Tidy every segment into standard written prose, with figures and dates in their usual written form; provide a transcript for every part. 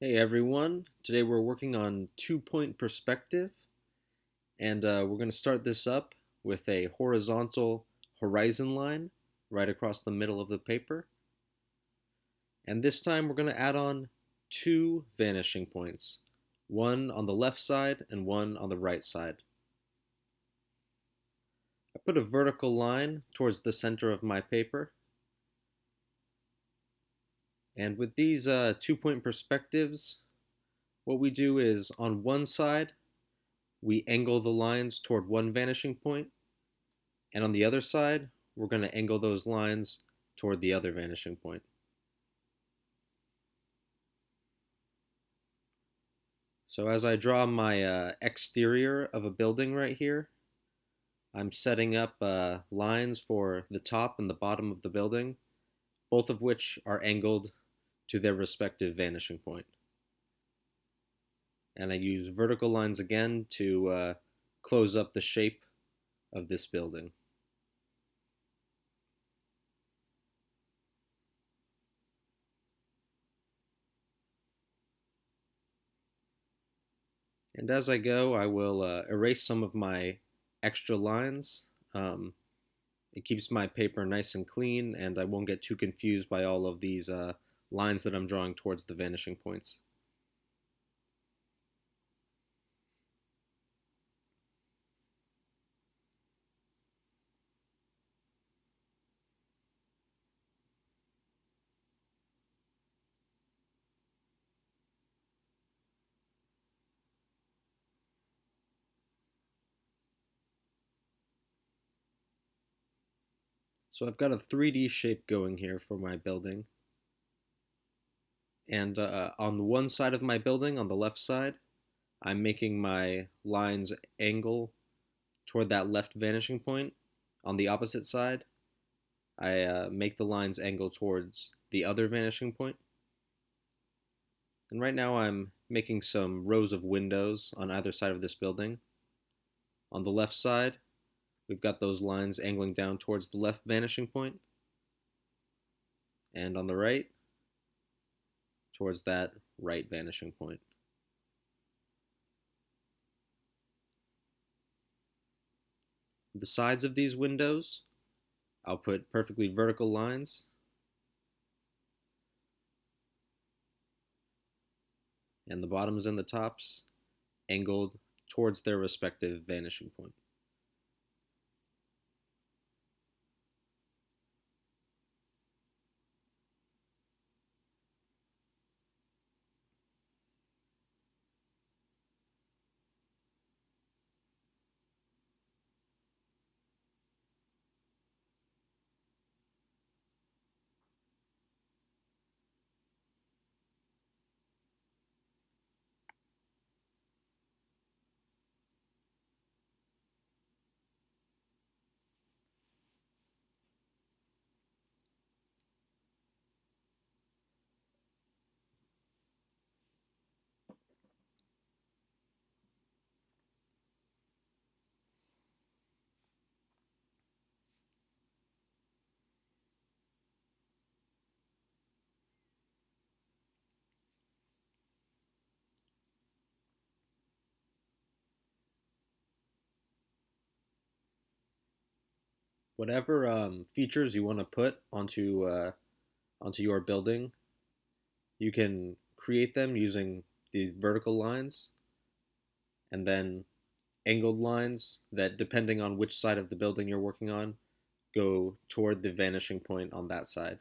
Hey everyone, today we're working on two-point perspective, and we're going to start this up with a horizontal horizon line right across the middle of the paper. And this time we're going to add on two vanishing points, one on the left side and one on the right side. I put a vertical line towards the center of my paper, and with these two-point perspectives, what we do is on one side, we angle the lines toward one vanishing point, and on the other side, we're going to angle those lines toward the other vanishing point. So as I draw my exterior of a building right here, I'm setting up lines for the top and the bottom of the building, both of which are angled to their respective vanishing point. And I use vertical lines again to close up the shape of this building. And as I go, I will erase some of my extra lines. Um, It keeps my paper nice and clean, and I won't get too confused by all of these lines that I'm drawing towards the vanishing points. So I've got a 3D shape going here for my building. And on one side of my building, on the left side, I'm making my lines angle toward that left vanishing point. On the opposite side, I make the lines angle towards the other vanishing point. And right now I'm making some rows of windows on either side of this building. On the left side, we've got those lines angling down towards the left vanishing point, and on the right, towards that right vanishing point. The sides of these windows, I'll put perfectly vertical lines, and the bottoms and the tops angled towards their respective vanishing point. Whatever features you want to put onto your building, you can create them using these vertical lines and then angled lines that, depending on which side of the building you're working on, go toward the vanishing point on that side.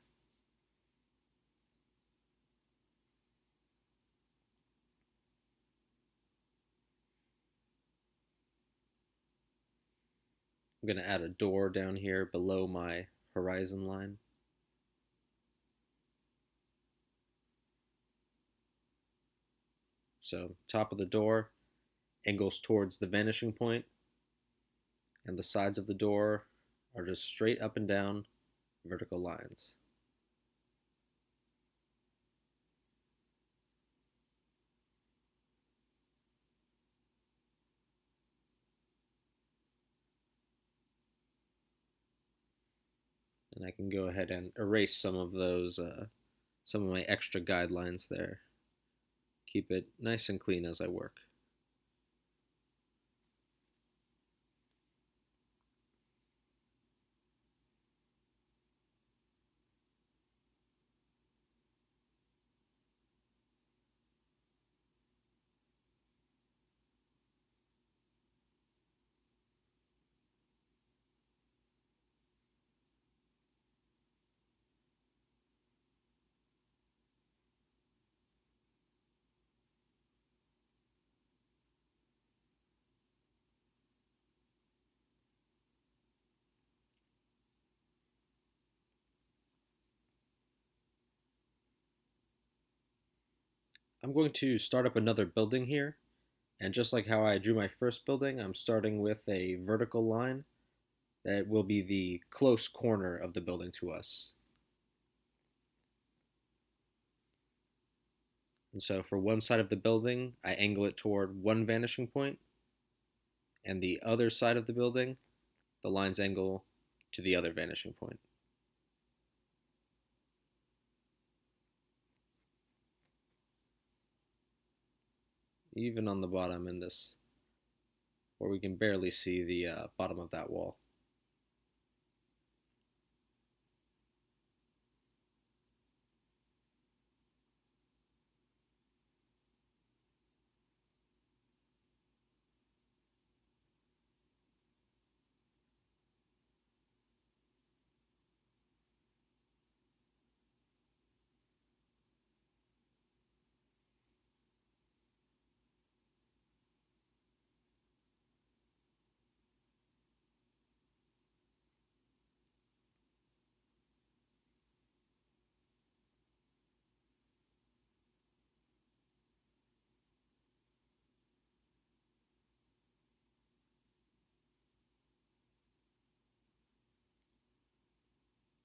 I'm going to add a door down here below my horizon line. So top of the door angles towards the vanishing point, and the sides of the door are just straight up and down vertical lines. And I can go ahead and erase some of those, some of my extra guidelines there. Keep it nice and clean as I work. I'm going to start up another building here, and just like how I drew my first building, I'm starting with a vertical line that will be the close corner of the building to us. And so for one side of the building, I angle it toward one vanishing point, and the other side of the building, the lines angle to the other vanishing point. Even on the bottom in this, where we can barely see the bottom of that wall.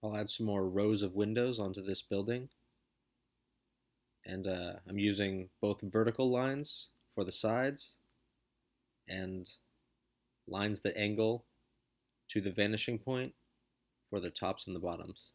I'll add some more rows of windows onto this building, and I'm using both vertical lines for the sides and lines that angle to the vanishing point for the tops and the bottoms.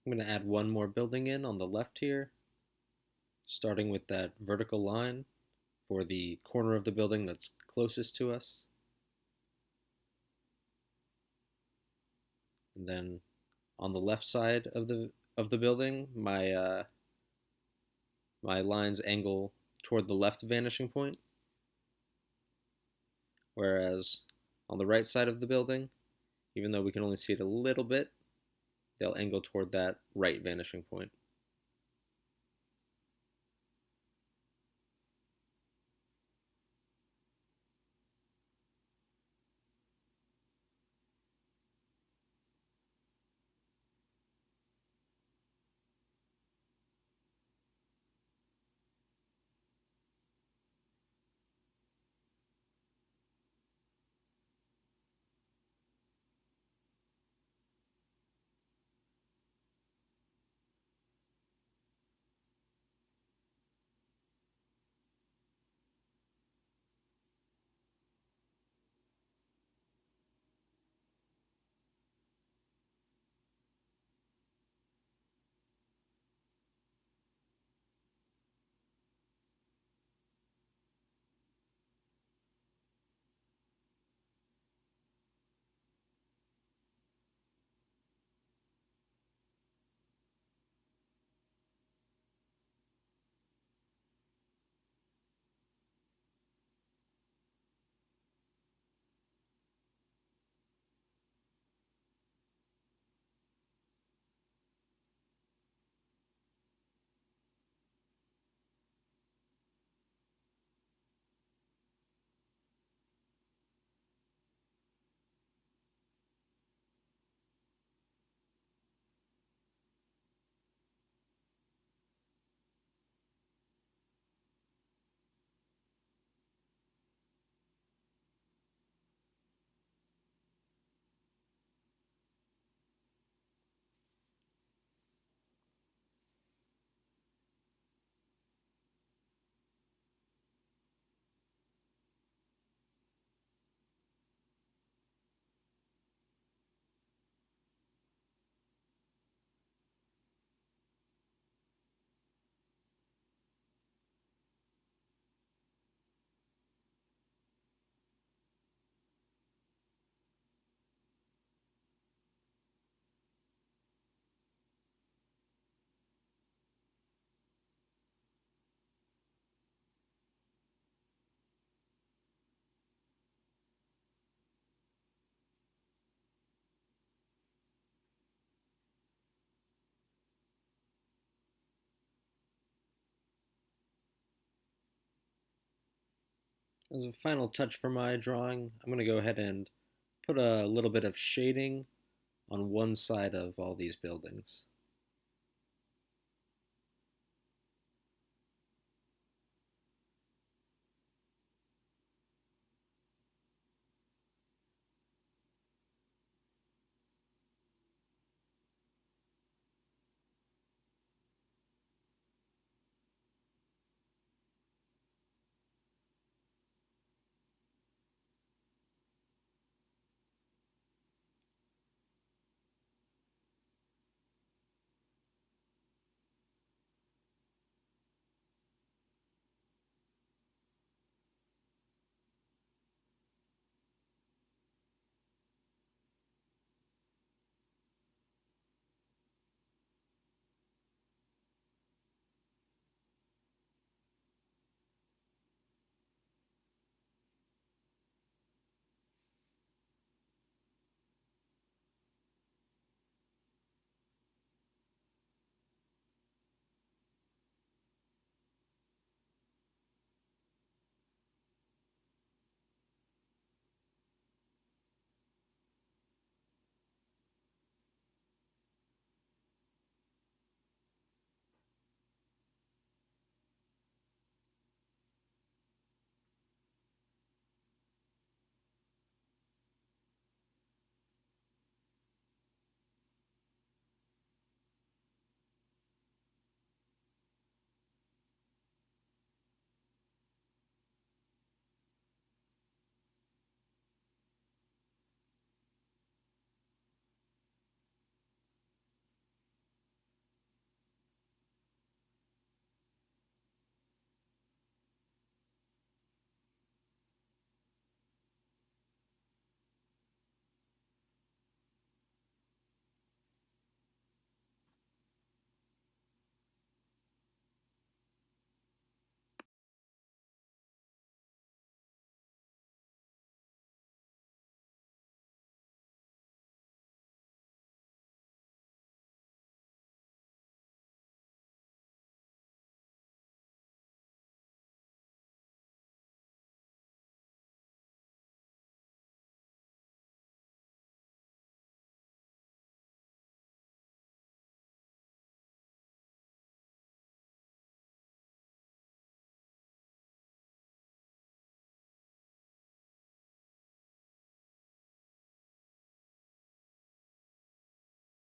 I'm going to add one more building in on the left here, starting with that vertical line for the corner of the building that's closest to us. And then on the left side of the building, my lines angle toward the left vanishing point, whereas on the right side of the building, even though we can only see it a little bit, they'll angle toward that right vanishing point. As a final touch for my drawing, I'm going to go ahead and put a little bit of shading on one side of all these buildings.